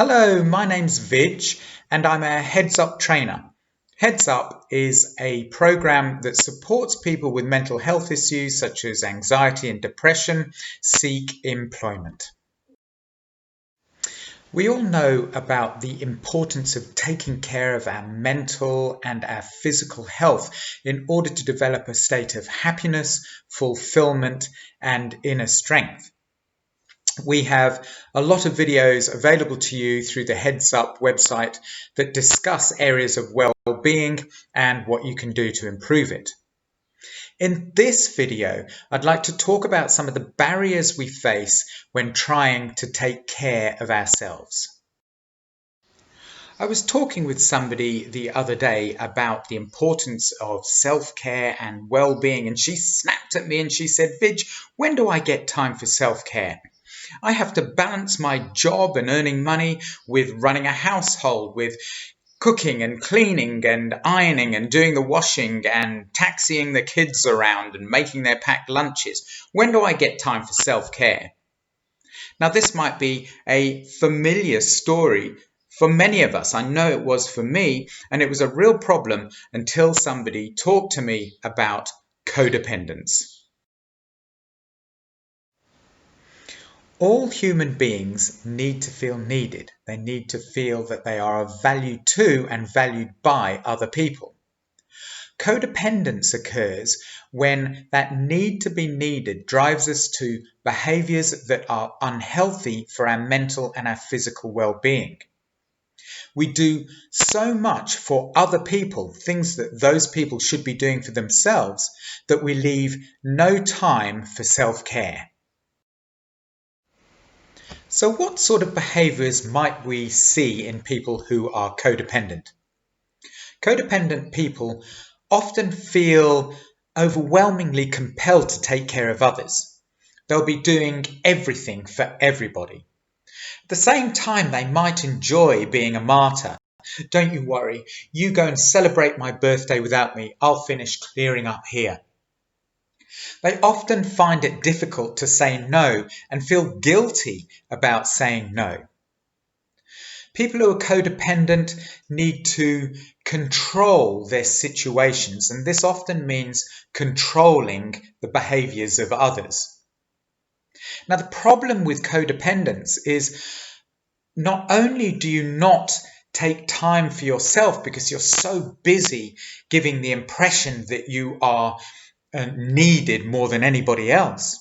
Hello, my name's Vidge and I'm a HeadsUp trainer. HeadsUp is a program that supports people with mental health issues such as anxiety and depression seek employment. We all know about the importance of taking care of our mental and our physical health in order to develop a state of happiness, fulfillment, and inner strength. We have a lot of videos available to you through the HeadsUp website that discuss areas of well-being and what you can do to improve it. In this video, I'd like to talk about some of the barriers we face when trying to take care of ourselves. I was talking with somebody the other day about the importance of self-care and well-being, and she snapped at me and she said, "Vidge, when do I get time for self-care? I have to balance my job and earning money with running a household, with cooking and cleaning and ironing and doing the washing and taxiing the kids around and making their packed lunches. When do I get time for self-care?" Now, this might be a familiar story for many of us. I know it was for me, and it was a real problem until somebody talked to me about codependence. All human beings need to feel needed. They need to feel that they are of value to and valued by other people. Codependence occurs when that need to be needed drives us to behaviors that are unhealthy for our mental and our physical well-being. We do so much for other people, things that those people should be doing for themselves, that we leave no time for self-care. So what sort of behaviors might we see in people who are codependent? Codependent people often feel overwhelmingly compelled to take care of others. They'll be doing everything for everybody. At the same time, they might enjoy being a martyr. "Don't you worry, you go and celebrate my birthday without me. I'll finish clearing up here." They often find it difficult to say no and feel guilty about saying no. People who are codependent need to control their situations, and this often means controlling the behaviors of others. Now, the problem with codependence is not only do you not take time for yourself because you're so busy giving the impression that you are needed more than anybody else.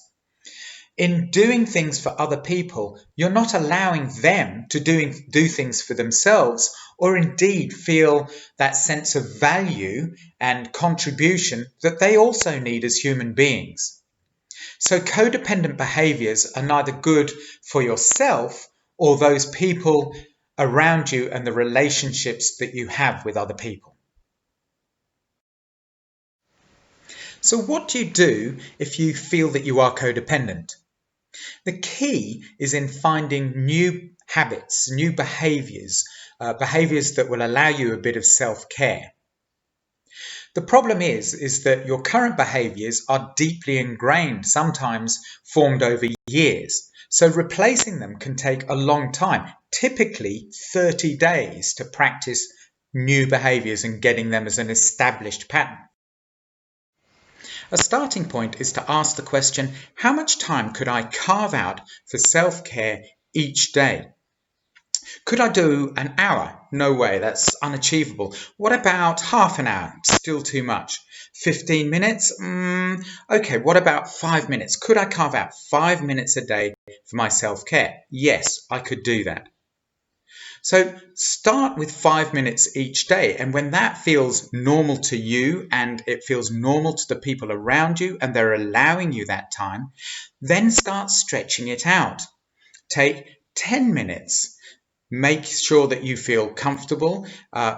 In doing things for other people, you're not allowing them to do things for themselves or indeed feel that sense of value and contribution that they also need as human beings. So codependent behaviors are neither good for yourself or those people around you and the relationships that you have with other people. So what do you do if you feel that you are codependent? The key is in finding new habits, new behaviors, behaviors that will allow you a bit of self-care. The problem is that your current behaviors are deeply ingrained, sometimes formed over years. So replacing them can take a long time, typically 30 days to practice new behaviors and getting them as an established pattern. A starting point is to ask the question, how much time could I carve out for self-care each day? Could I do an hour? No way, that's unachievable. What about half an hour? Still too much. 15 minutes? Okay, what about 5 minutes? Could I carve out 5 minutes a day for my self-care? Yes, I could do that. So start with 5 minutes each day, and when that feels normal to you and it feels normal to the people around you and they're allowing you that time, then start stretching it out. Take 10 minutes. Make sure that you feel comfortable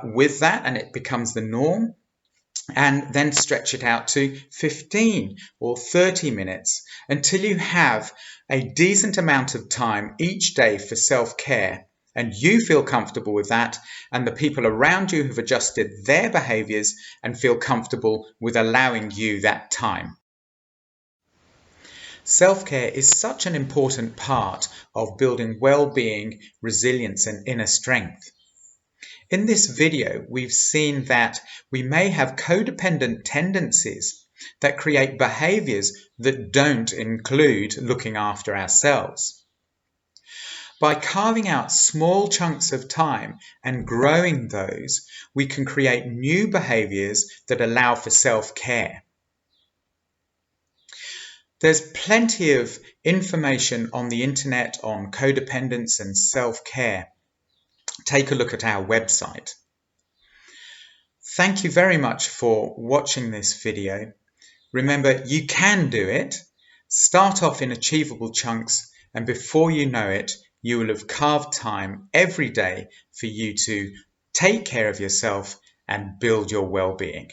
with that and it becomes the norm, and then stretch it out to 15 or 30 minutes until you have a decent amount of time each day for self-care. And you feel comfortable with that, and the people around you have adjusted their behaviors and feel comfortable with allowing you that time. Self-care is such an important part of building well-being, resilience, and inner strength. In this video, we've seen that we may have codependent tendencies that create behaviors that don't include looking after ourselves. By carving out small chunks of time and growing those, we can create new behaviors that allow for self-care. There's plenty of information on the internet on codependence and self-care. Take a look at our website. Thank you very much for watching this video. Remember, you can do it. Start off in achievable chunks, and before you know it, you will have carved time every day for you to take care of yourself and build your well-being.